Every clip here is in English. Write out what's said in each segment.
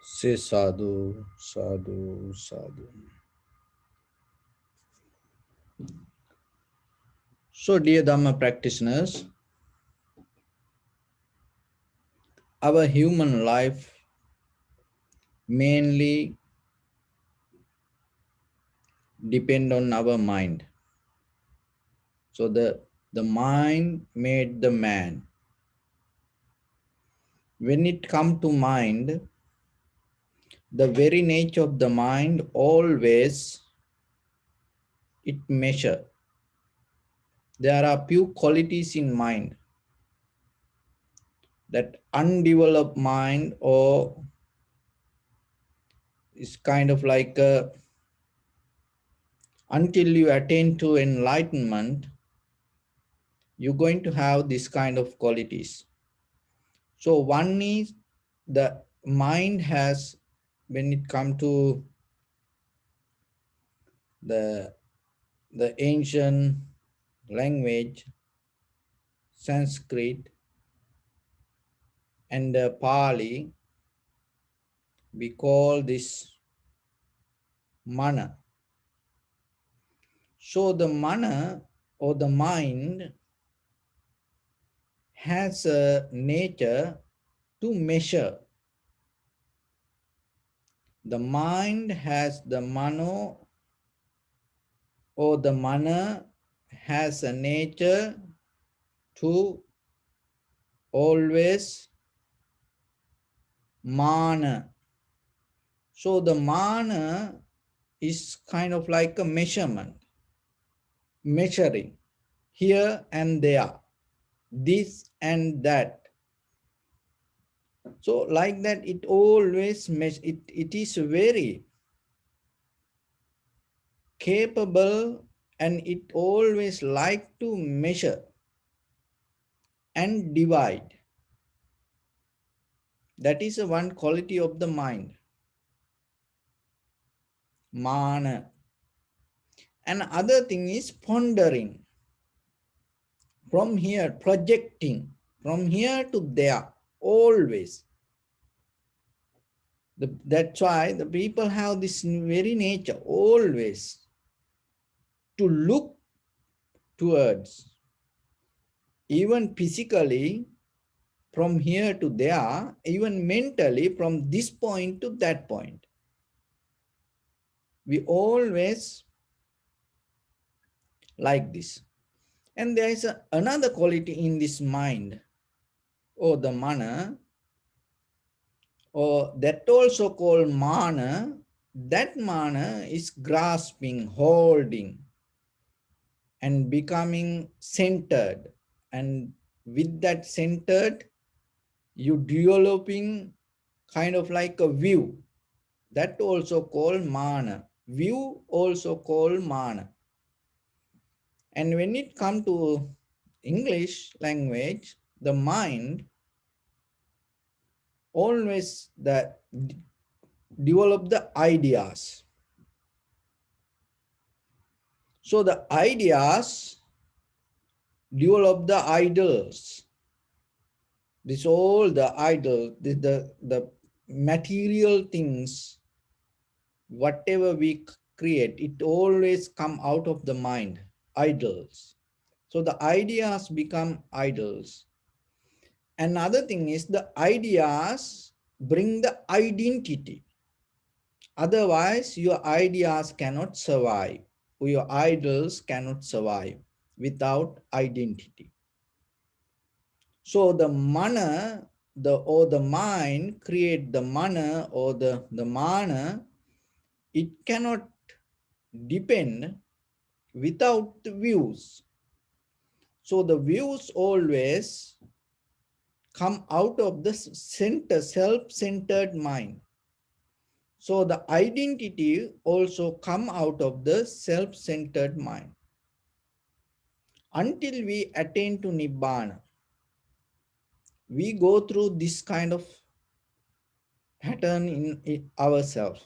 Say sadhu, sadhu, sadhu. So, dear Dharma practitioners, our human life mainly depend on our mind. So the mind made the man. When it come to mind, the very nature of the mind always it measure. There are few qualities in mind that undeveloped mind or is kind of like until you attain to enlightenment, you're going to have this kind of qualities. So one is the mind has, when it come to the ancient language, Sanskrit and Pali, we call this mana. So the mana or the mind has a nature to measure. The mind has the mano or the mana has a nature to always mana. So the mana is kind of like a measurement, measuring here and there, this and that. So like that, it always it is very capable and it always like to measure and divide. That is one quality of the mind, mana. And other thing is pondering, from here, projecting, from here to there, always. That's why the people have this very nature, always to look towards, even physically, from here to there, even mentally, from this point to that point. We always like this. And there is another quality in this mind, or the mana, or that also called mana. That mana is grasping, holding, and becoming centered. And with that centered, you developing kind of like a view. That also called mana. View also called mana. And when it comes to English language, the mind always develop the ideas. So the ideas develop the idols. This all the idol, the material things, whatever we create, it always come out of the mind, idols. So the ideas become idols. Another thing is the ideas bring the identity. Otherwise, your ideas cannot survive. Your idols cannot survive without identity. So the mana, the mind create the mana or the mana, it cannot depend without the views. So the views always come out of the center, self-centered mind. So the identity also come out of the self-centered mind. Until we attain to Nibbana, we go through this kind of pattern in ourselves.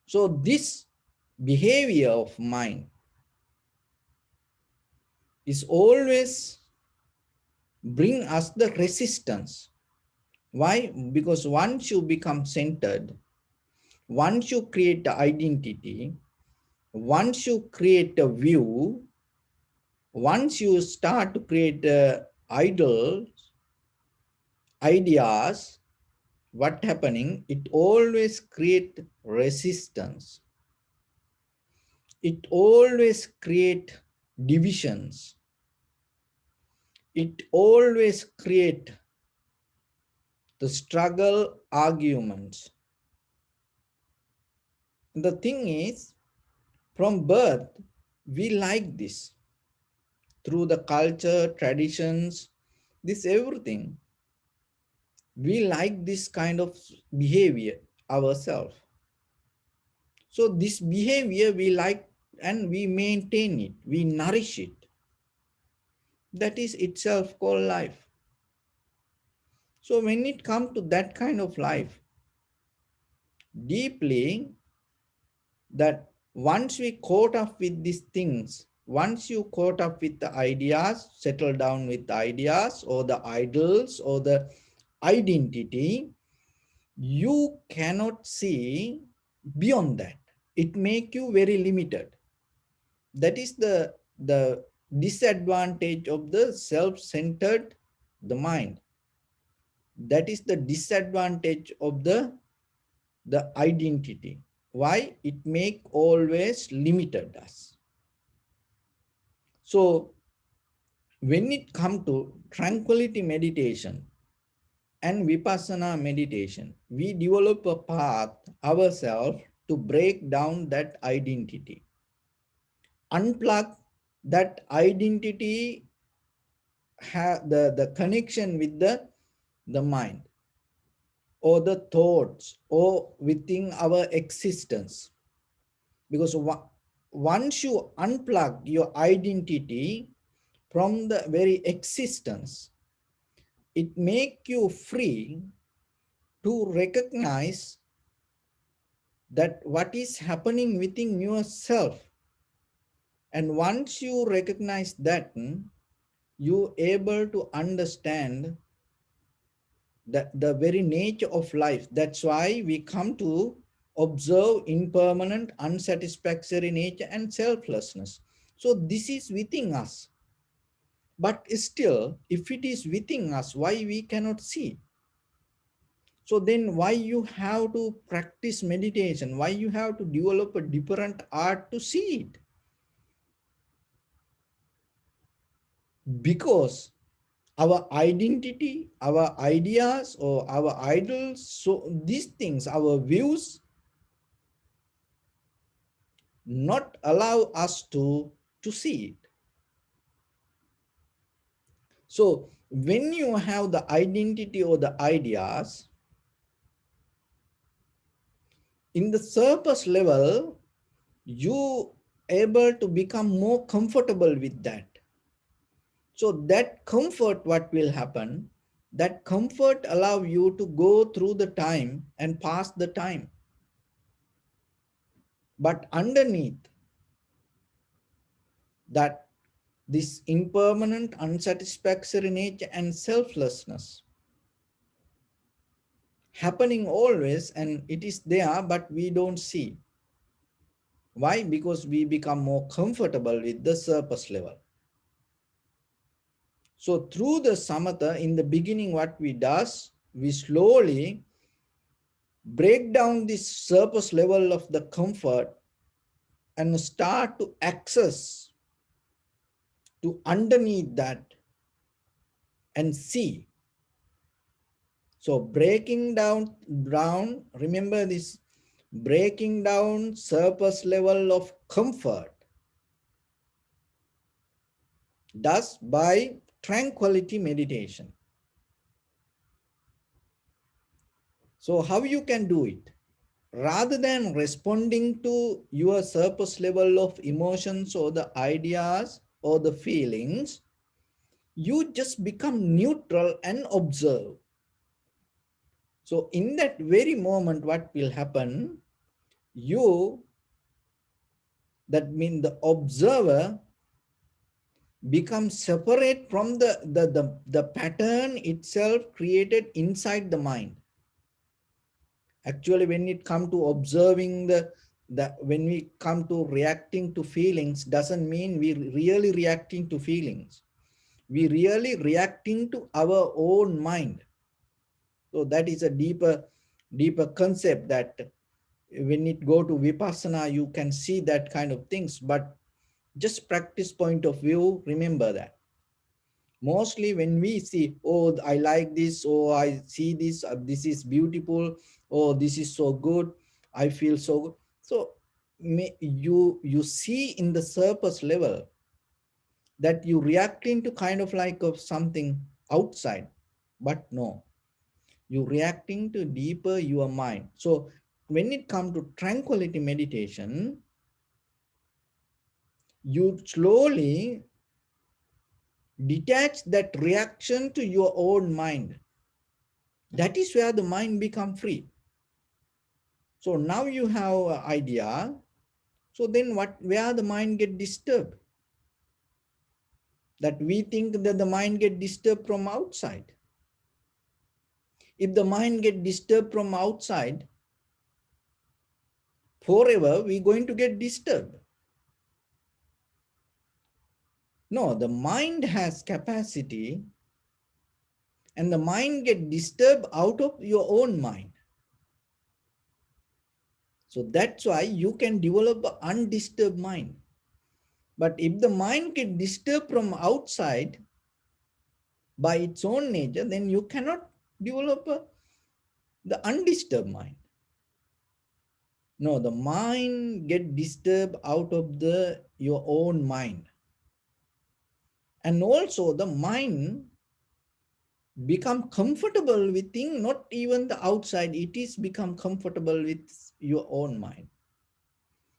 So this behavior of mind is always bring us the resistance. Why? Because once you become centered, once you create the identity, once you create a view, once you start to create idols, ideas, what happening? It always create resistance. It always create divisions. It always create the struggle arguments. The thing is, from birth, we like this through the culture, traditions, this everything. We like this kind of behavior ourselves. So this behavior we like and we maintain it, we nourish it. That is itself called life. So when it comes to that kind of life, deeply, that once we caught up with these things, once you caught up with the ideas, settle down with the ideas or the idols or the identity, you cannot see beyond that. It make you very limited. That is the disadvantage of the self-centered the mind. That is the disadvantage of the identity. Why? It make always limited us. So when it come to tranquility meditation and vipassana meditation, we develop a path ourselves to break down that identity, unplug that identity, have the connection with the mind or the thoughts or within our existence. Because once you unplug your identity from the very existence, it make you free to recognize that what is happening within yourself. And once you recognize that, you able to understand the very nature of life. That's why we come to observe impermanent, unsatisfactory nature and selflessness. So this is within us. But still, if it is within us, why we cannot see? So then why you have to practice meditation? Why you have to develop a different art to see it? Because our identity, our ideas, or our idols, so these things, our views, not allow us to see it. So when you have the identity or the ideas, in the surface level, you able to become more comfortable with that. So that comfort, what will happen? That comfort allow you to go through the time and pass the time. But underneath that, this impermanent, unsatisfactory nature and selflessness happening always, and it is there, but we don't see. Why? Because we become more comfortable with the surface level. So through the samatha, in the beginning, what we does, we slowly break down this surface level of the comfort and start to access to underneath that and see. So breaking down, remember this, breaking down surface level of comfort, thus by tranquility meditation. So how you can do it? Rather than responding to your surface level of emotions or the ideas or the feelings, you just become neutral and observe. So in that very moment, what will happen? You, that means the observer, become separate from the pattern itself created inside the mind. Actually, when it come to observing the when we come to reacting to feelings, doesn't mean we really reacting to feelings. We really reacting to our own mind. So that is a deeper concept that when it go to vipassana, you can see that kind of things. But just practice point of view, remember that. Mostly when we see, oh, I like this, oh, I see this, this is beautiful, oh, this is so good, I feel so good. So you see in the surface level that you reacting to kind of like of something outside, but no, you reacting to deeper your mind. So when it comes to tranquility meditation, you slowly detach that reaction to your own mind. That is where the mind become free. So now you have an idea. So then where the mind get disturbed? That we think that the mind get disturbed from outside. If the mind get disturbed from outside, forever we going to get disturbed. No, the mind has capacity, and the mind get disturbed out of your own mind. So that's why you can develop an undisturbed mind. But if the mind get disturbed from outside by its own nature, then you cannot develop the undisturbed mind. No, the mind get disturbed out of your own mind. And also the mind become comfortable with things, not even the outside, it is become comfortable with your own mind.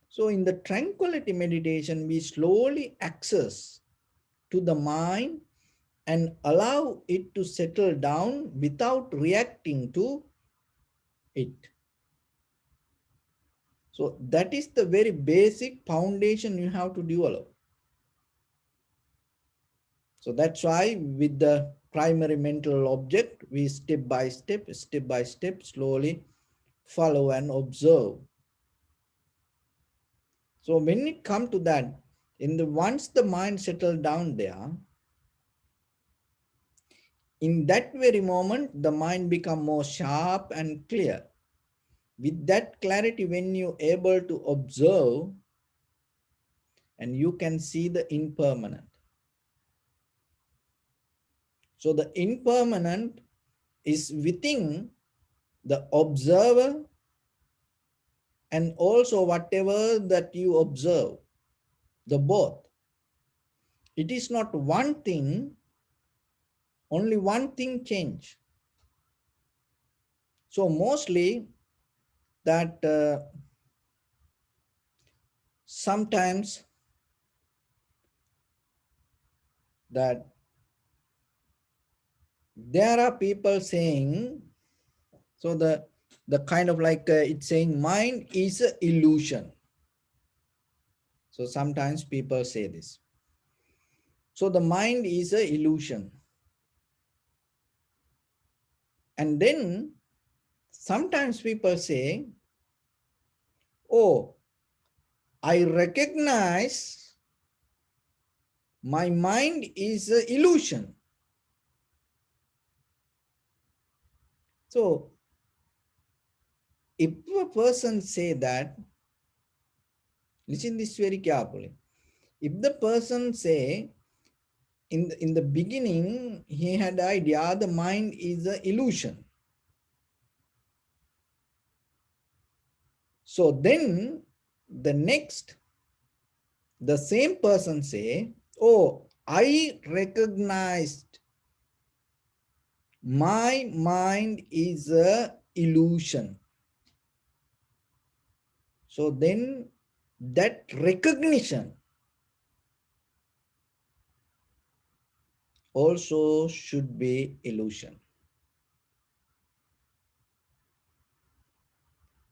So in the tranquility meditation, we slowly access to the mind and allow it to settle down without reacting to it. So that is the very basic foundation you have to develop. So that's why with the primary mental object, we step by step, slowly follow and observe. So when it comes to that, once the mind settles down there, in that very moment, the mind become more sharp and clear. With that clarity, when you able to observe, and you can see the impermanent. So the impermanent is within the observer and also whatever that you observe, the both. It is not one thing, only one thing change. So mostly that sometimes that there are people saying, so the kind of like it's saying mind is an illusion. So sometimes people say this. So the mind is an illusion. And then sometimes people say, oh, I recognize my mind is an illusion. So if a person say that, listen this very carefully. If the person say in the beginning he had the idea the mind is an illusion. So then the same person say, oh, I recognized my mind is a illusion. So then that recognition also should be illusion.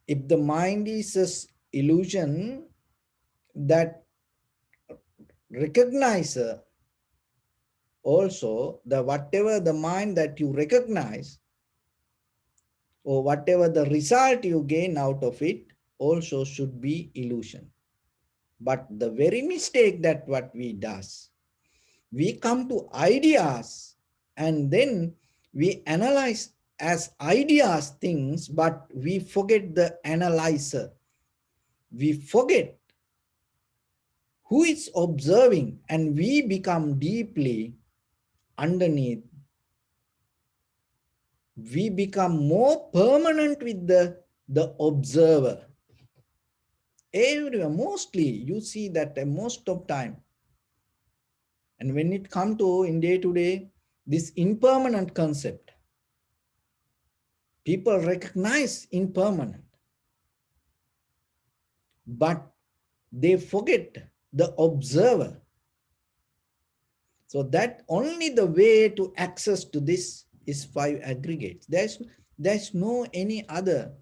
If the mind is an illusion, that recognizer also the whatever the mind that you recognize, or whatever the result you gain out of it, also should be illusion. But the very mistake that what we does, we come to ideas and then we analyze as ideas things, but we forget the analyzer. We forget who is observing, and we become deeply underneath. We become more permanent with the observer. Everyone, mostly you see that most of time. And when it come to in day to day, this impermanent concept, people recognize impermanent, but they forget the observer. So that only the way to access to this is five aggregates. There's no any other.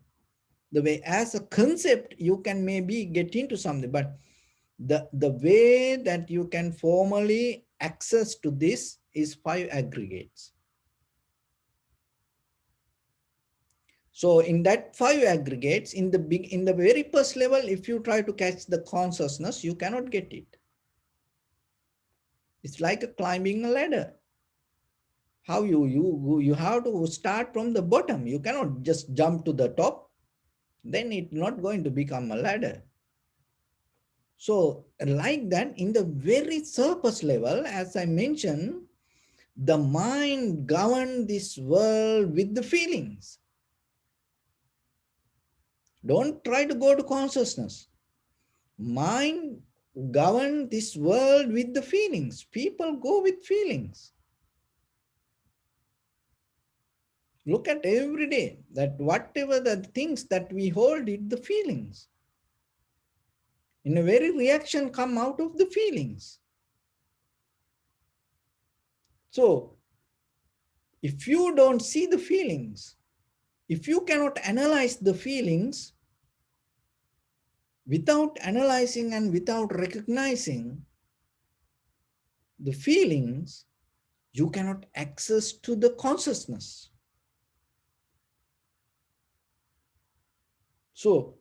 The way as a concept you can maybe get into something, but the way that you can formally access to this is five aggregates. So in that five aggregates, in the very first level, if you try to catch the consciousness, you cannot get it. It's like a climbing a ladder. How you have to start from the bottom. You cannot just jump to the top. Then it's not going to become a ladder. So like that, in the very surface level, as I mentioned, the mind governs this world with the feelings. Don't try to go to consciousness. Mind govern this world with the feelings. People go with feelings. Look at every day that whatever the things that we hold it, the feelings. In a very reaction come out of the feelings. So if you don't see the feelings, if you cannot analyze the feelings, without analyzing and without recognizing the feelings, you cannot access to the consciousness. So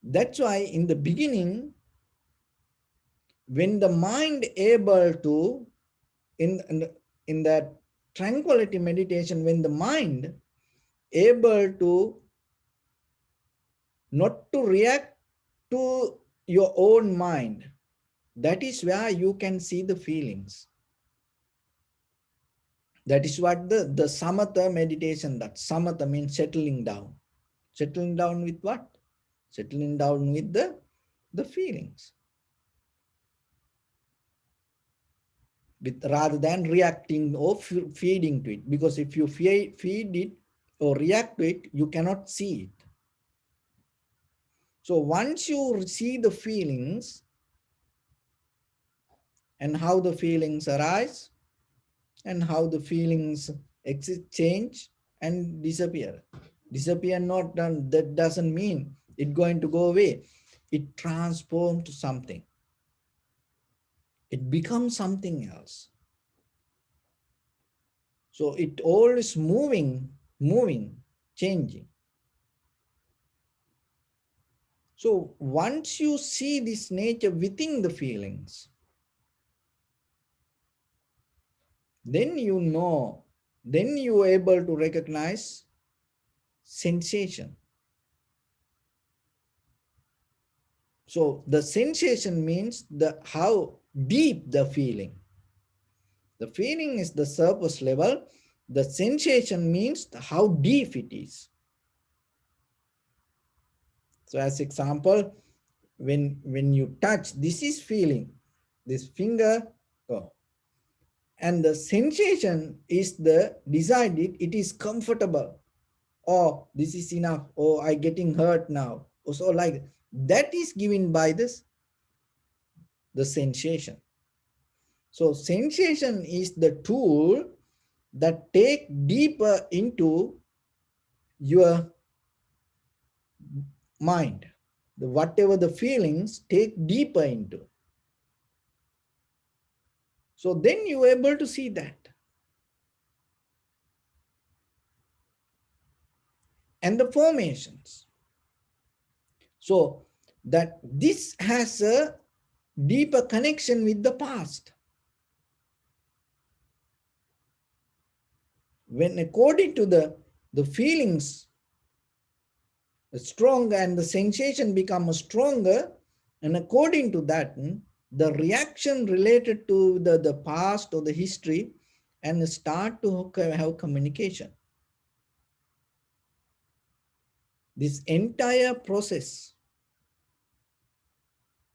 that's why in the beginning, when the mind able to, in that tranquility meditation, when the mind able to not to react to your own mind, that is where you can see the feelings. That is what the samatha meditation, that samatha means settling down. Settling down with what? Settling down with the feelings. With, rather than reacting or feeding to it. Because if you feed it or react to it, you cannot see it. So once you see the feelings and how the feelings arise and how the feelings exist, change and disappear. Disappear not done, that doesn't mean it going to go away. It transforms to something. It becomes something else. So it always moving, changing. So once you see this nature within the feelings, then you know, then you are able to recognize sensation. So the sensation means the how deep the feeling. The feeling is the surface level. The sensation means how deep it is. So as example, when you touch, this is feeling. This finger, oh, and the sensation is the decided it is comfortable. Oh, this is enough. Oh, I getting hurt now. So like that is given by this the sensation. So sensation is the tool that take deeper into your mind. Whatever the feelings take deeper into. So then you're able to see that. And the formations. So that this has a deeper connection with the past. When according to the feelings strong and the sensation becomes stronger, and according to that, the reaction related to the past or the history and start to have communication. This entire process,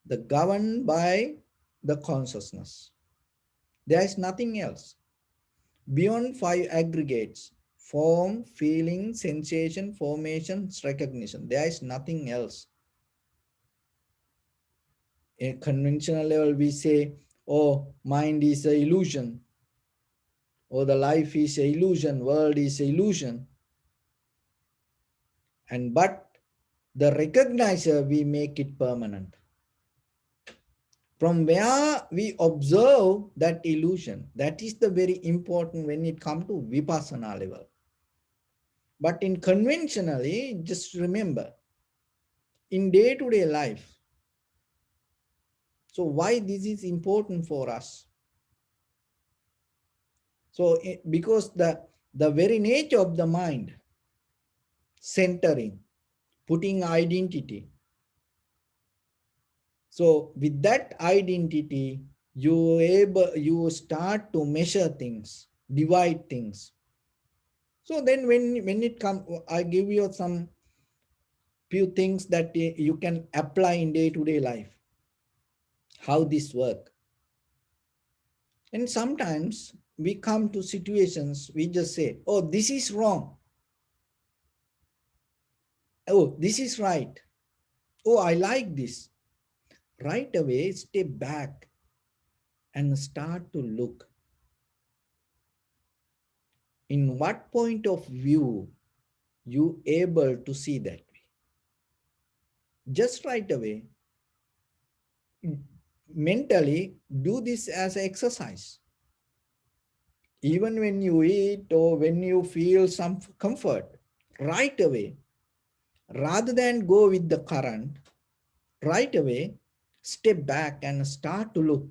the governed by the consciousness. There is nothing else. Beyond five aggregates, form, feeling, sensation, formation, recognition. There is nothing else. In conventional level, we say, oh, mind is an illusion, or the life is an illusion, world is an illusion. And but the recognizer, we make it permanent. From where we observe that illusion, that is the very important when it comes to vipassana level. But in conventionally, just remember, in day-to-day life, so why this is important for us? So because the very nature of the mind, centering, putting identity. So with that identity, you start to measure things, divide things. So then when it comes, I give you some few things that you can apply in day-to-day life, how this work. And sometimes we come to situations, we just say, oh, this is wrong. Oh, this is right. Oh, I like this. Right away, step back and start to look. In what point of view you able to see that way? Just right away, mentally do this as an exercise. Even when you eat or when you feel some comfort, right away, rather than go with the current, right away, step back and start to look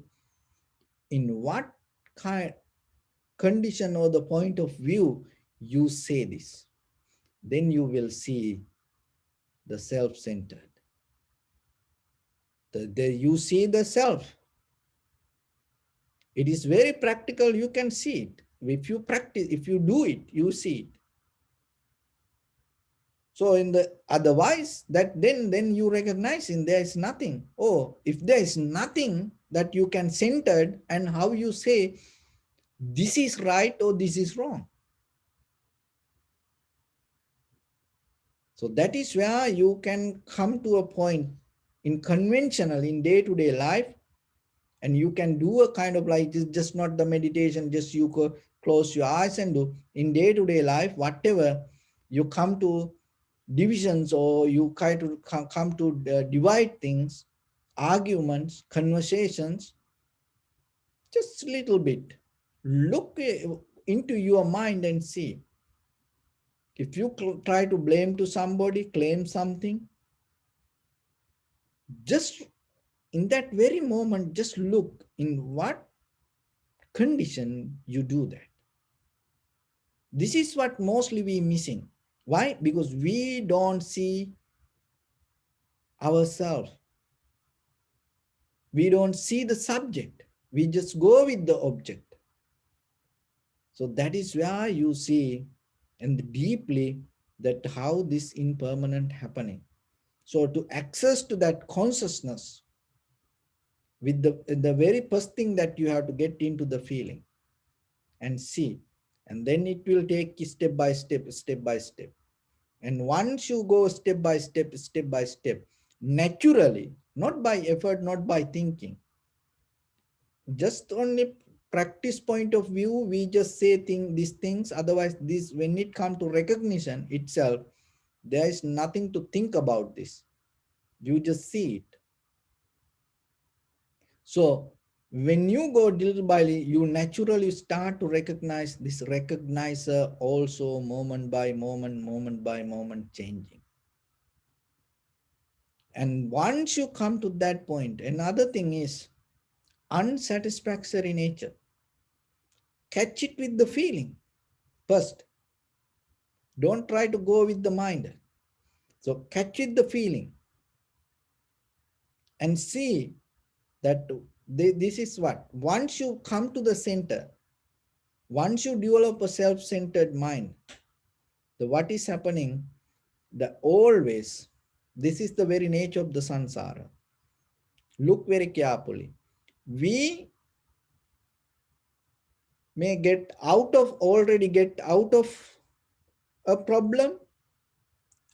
in what kind condition or the point of view you say this. Then you will see the self-centered. You see the self. It is very practical. You can see it. If you practice, if you do it, you see it. So in the otherwise, that then you recognize in there is nothing. Oh, if there is nothing that you can centered, and how you say this is right or this is wrong. So that is where you can come to a point in conventional, in day-to-day life, and you can do a kind of like, it's just not the meditation, just you close your eyes and do. In day-to-day life, whatever you come to divisions or you try to come to divide things, arguments, conversations, just a little bit. Look into your mind and see. If you try to blame to somebody, claim something, just in that very moment, just look in what condition you do that. This is what mostly we missing. Why? Because we don't see ourselves. We don't see the subject. We just go with the object. So that is where you see and deeply that how this impermanent happening. So to access to that consciousness with the very first thing that you have to get into the feeling and see, and then it will take step by step, step by step. And once you go step by step, naturally, not by effort, not by thinking, just only practice point of view, we just say these things. Otherwise, this when it comes to recognition itself, there is nothing to think about this. You just see it. So When you go little by little, you naturally start to recognize this recognizer also moment by moment, moment by moment changing. And once you come to that point, another thing is unsatisfactory nature. Catch it with the feeling first. Don't try to go with the mind. So catch it the feeling and see that this is what. Once you come to the center, once you develop a self-centered mind, the what is happening, the always, this is the very nature of the samsara. Look very carefully. We may already get out of a problem,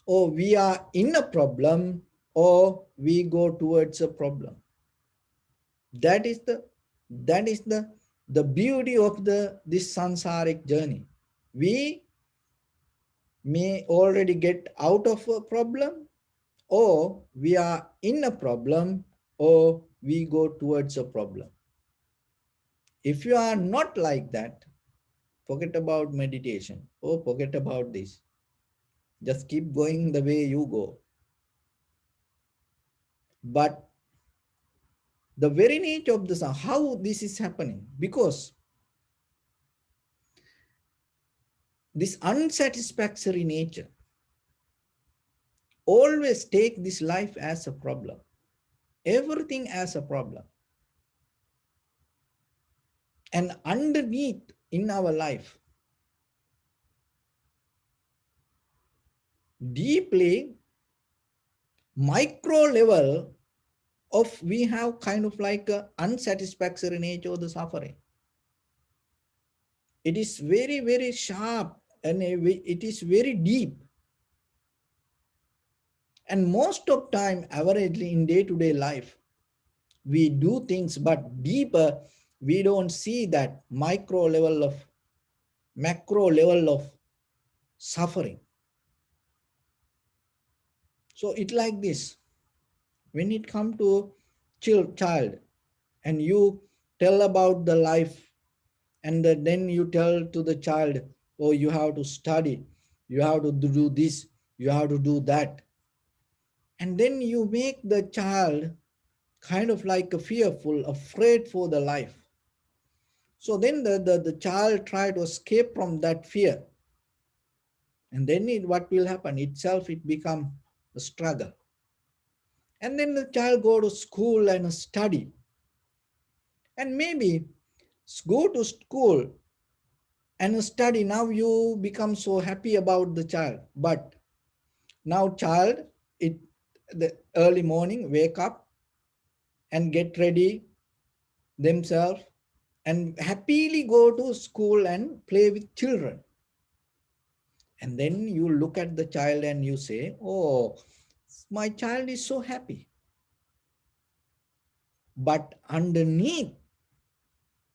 or we are in a problem, or we go towards a problem. That is the beauty of this sansaric journey. We may already get out of a problem, or we are in a problem, or we go towards a problem. If you are not like that, forget about meditation, or forget about this. Just keep going the way you go. But the very nature of the sound, how this is happening, because this unsatisfactory nature always take this life as a problem, everything as a problem. And underneath in our life, deeply micro level of, we have kind of like a unsatisfactory nature of the suffering. It is very, very sharp, and it is very deep. And most of time, averagely in day-to-day life, we do things, but deeper, we don't see that macro level of suffering. So it like this. When it come to child, and you tell about the life, and then you tell to the child, oh, you have to study, you have to do this, you have to do that. And then you make the child kind of like a fearful, afraid for the life. So then the child try to escape from that fear. And then what will happen? Itself, it become a struggle. And then the child go to school and study. And maybe go to school and study. Now you become so happy about the child. But now child, the early morning, wake up and get ready themselves and happily go to school and play with children. And then you look at the child and you say, oh, my child is so happy. But underneath,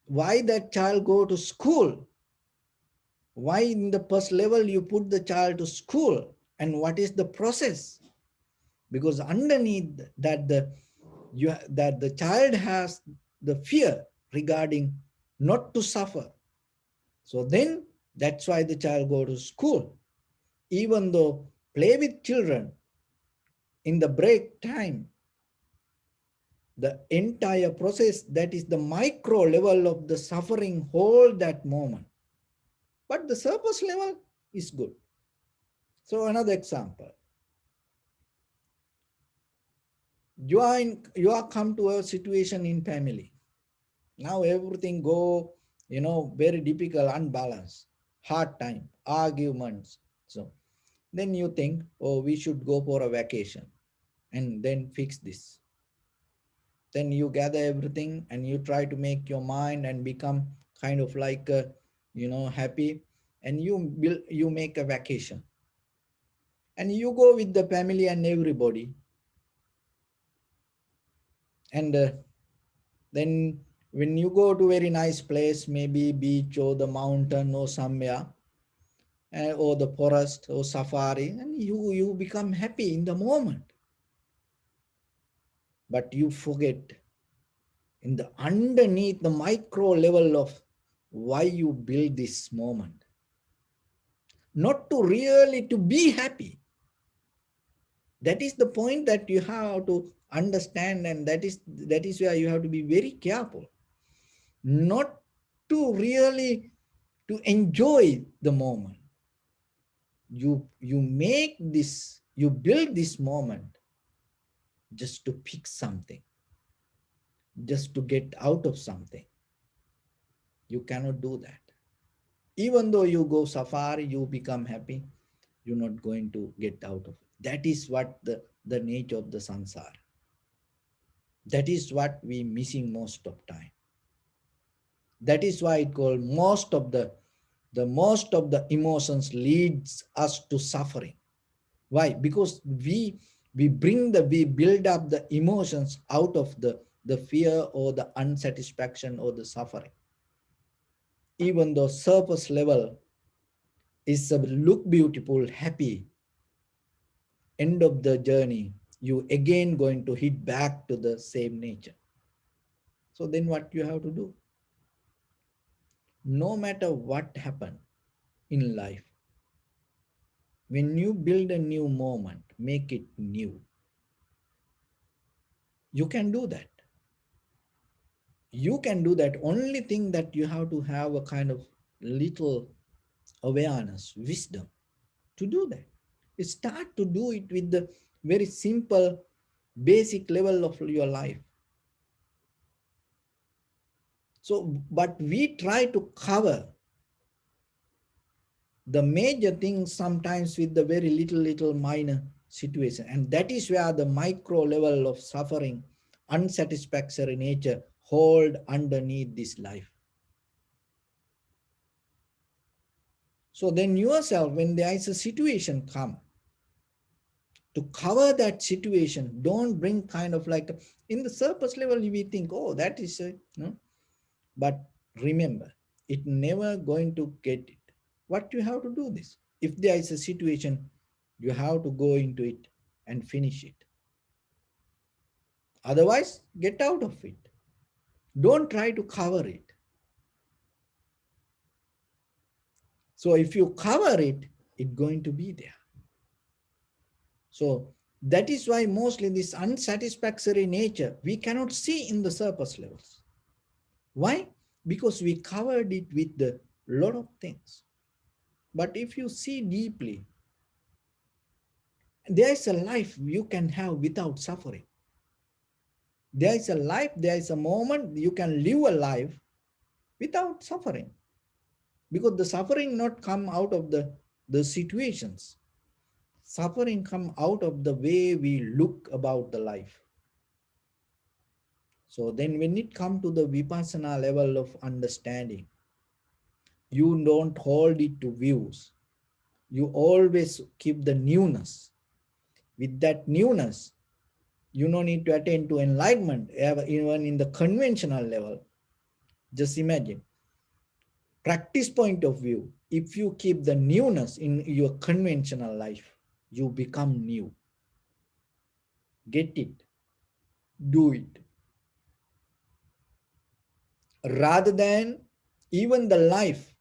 why that child go to school? Why in the first level you put the child to school? And what is the process? Because underneath that the child has the fear regarding not to suffer. So then that's why the child go to school. Even though play with children in the break time, the entire process, that is the micro level of the suffering, hold that moment. But the surface level is good. So another example, you are come to a situation in family. Now everything go, very difficult, unbalanced, hard time, arguments. So then you think, oh, we should go for a vacation and then fix this. Then you gather everything and you try to make your mind and become kind of like happy, and you make a vacation and you go with the family and everybody. And then when you go to very nice place, maybe beach or the mountain or somewhere, or the forest or safari, and you become happy in the moment. But you forget in the underneath the micro level of why you build this moment, not to really to be happy. That is the point that you have to understand, and that is where you have to be very careful, not to really to enjoy the moment. You build this moment just to pick something, just to get out of something. You cannot do that. Even though you go safari, you become happy, you're not going to get out of it. That is what the nature of the sansara. That is what we missing most of time. That is why it called most of the emotions leads us to suffering. Why? Because we build up the emotions out of the fear or the unsatisfaction or the suffering. Even though surface level is a look beautiful, happy, end of the journey, you again going to hit back to the same nature. So then what you have to do? No matter what happened in life, when you build a new moment, make it new. You can do that. You can do that. Only thing that you have to have a kind of little awareness, wisdom to do that. You start to do it with the very simple, basic level of your life. So, but we try to cover the major things sometimes with the very little minor situation, and that is where the micro level of suffering, unsatisfactory nature hold underneath this life. So then yourself, when there is a situation come, to cover that situation, don't bring kind of like in the surface level we think, oh, that is a, no. But remember, it never going to get it. What you have to do this? If there is a situation, you have to go into it and finish it. Otherwise, get out of it. Don't try to cover it. So if you cover it, it's going to be there. So that is why mostly this unsatisfactory nature we cannot see in the surface levels. Why? Because we covered it with the lot of things. But if you see deeply, there is a life you can have without suffering. There is a life, there is a moment you can live a life without suffering. Because the suffering not come out of the situations. Suffering come out of the way we look about the life. So then when it come to the vipassana level of understanding, you don't hold it to views. You always keep the newness. With that newness, you don't need to attain to enlightenment, even in the conventional level. Just imagine, practice point of view, if you keep the newness in your conventional life, you become new. Get it, do it. Rather than even the life,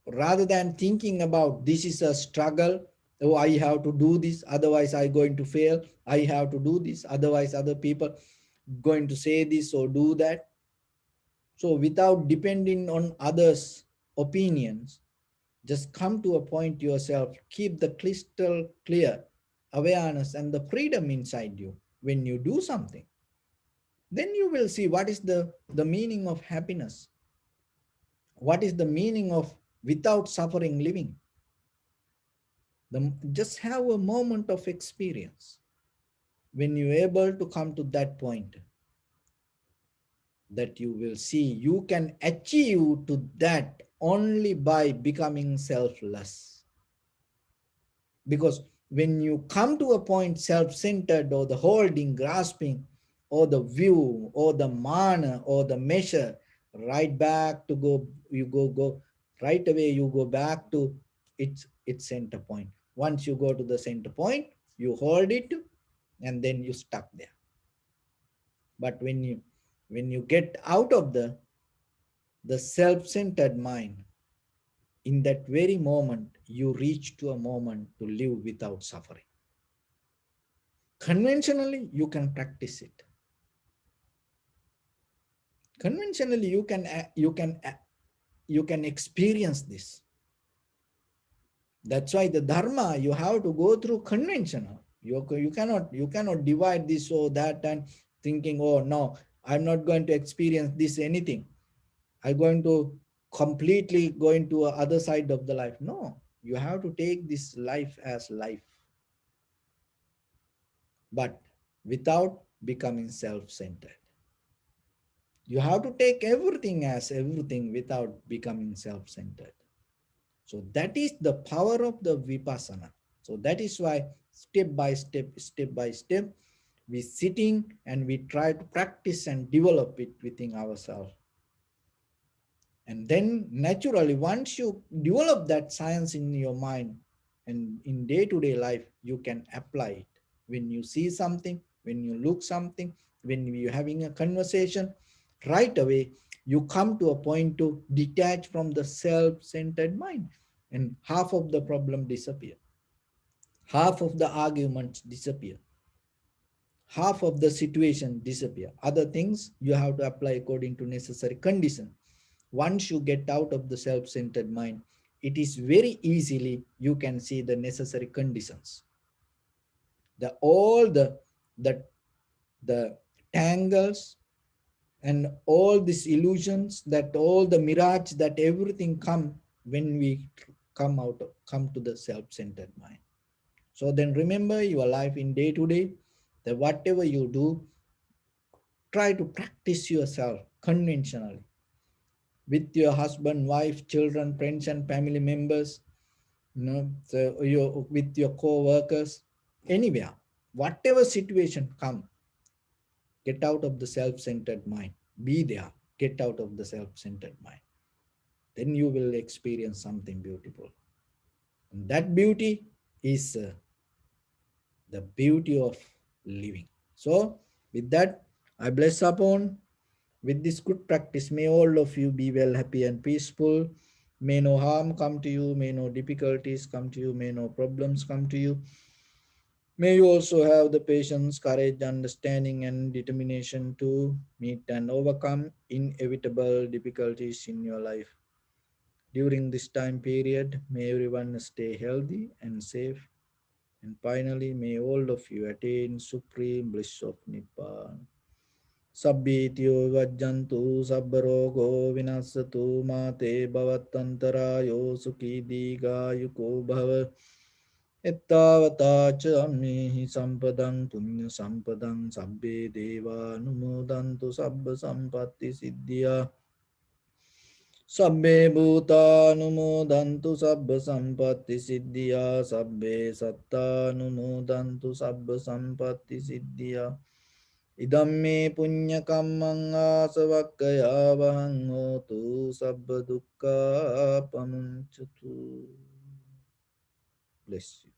rather than thinking about this is a struggle, oh, I have to do this, otherwise I going to fail, I have to do this, otherwise other people going to say this or do that. So without depending on others' opinions, just come to a point yourself, keep the crystal clear awareness and the freedom inside you. When you do something, then you will see what is the meaning of happiness. What is the meaning of without suffering living? Just have a moment of experience. When you're able to come to that point, that you will see you can achieve to that only by becoming selfless. Because when you come to a point self-centered or the holding, grasping, or the view, or the mana, or the measure, right back to go, you go right away, you go back to its center point. Once you go to the center point, you hold it and then you stuck there. But when When you get out of the self-centered mind, in that very moment, you reach to a moment to live without suffering. Conventionally, you can practice it. Conventionally, you can experience this. That's why the dharma you have to go through conventional. You cannot divide this or that and thinking, oh no, I'm not going to experience this anything. I'm going to completely go into a other side of the life. No, you have to take this life as life, but without becoming self-centered. You have to take everything as everything without becoming self-centered. So that is the power of the vipassana. So that is why step by step, we sitting and we try to practice and develop it within ourselves. And then naturally, once you develop that science in your mind and in day-to-day life, you can apply it. When you see something, when you look something, when you're having a conversation, right away, you come to a point to detach from the self-centered mind, and half of the problem disappear. Half of the arguments disappear. Half of the situation disappear. Other things you have to apply according to necessary condition. Once you get out of the self-centered mind, it is very easily you can see the necessary conditions, the all the the tangles and all these illusions, that all the mirage, that everything come when we come to the self-centered mind. So then remember your life in day to day, that whatever you do, try to practice yourself conventionally with your husband, wife, children, friends, and family members, so with your co-workers, anywhere, whatever situation come, get out of the self-centered mind. Be there, get out of the self-centered mind. Then you will experience something beautiful. And that beauty is the beauty of living. So, with that, I bless upon with this good practice. May all of you be well, happy, and peaceful. May no harm come to you. May no difficulties come to you. May no problems come to you. May you also have the patience, courage, understanding, and determination to meet and overcome inevitable difficulties in your life. During this time period, may everyone stay healthy and safe. And finally, may all of you attain supreme bliss of Nibbana. Sabbityo vajjantu sabbarogo vinasatu mate bhavatantarayo sukhi digayuko bhava. Ettavata cha ammehi sampadang punya sampadang sabbe deva numodantu sabba sampatti siddhya. Sabbe bhuta numodantu sabba sampatti siddhya. Sabbe satta numodantu sabba sampatti siddhya. Idamme punya kammang asavakkaya vahang hotu sabba dukkha pamuncatu. Bless you.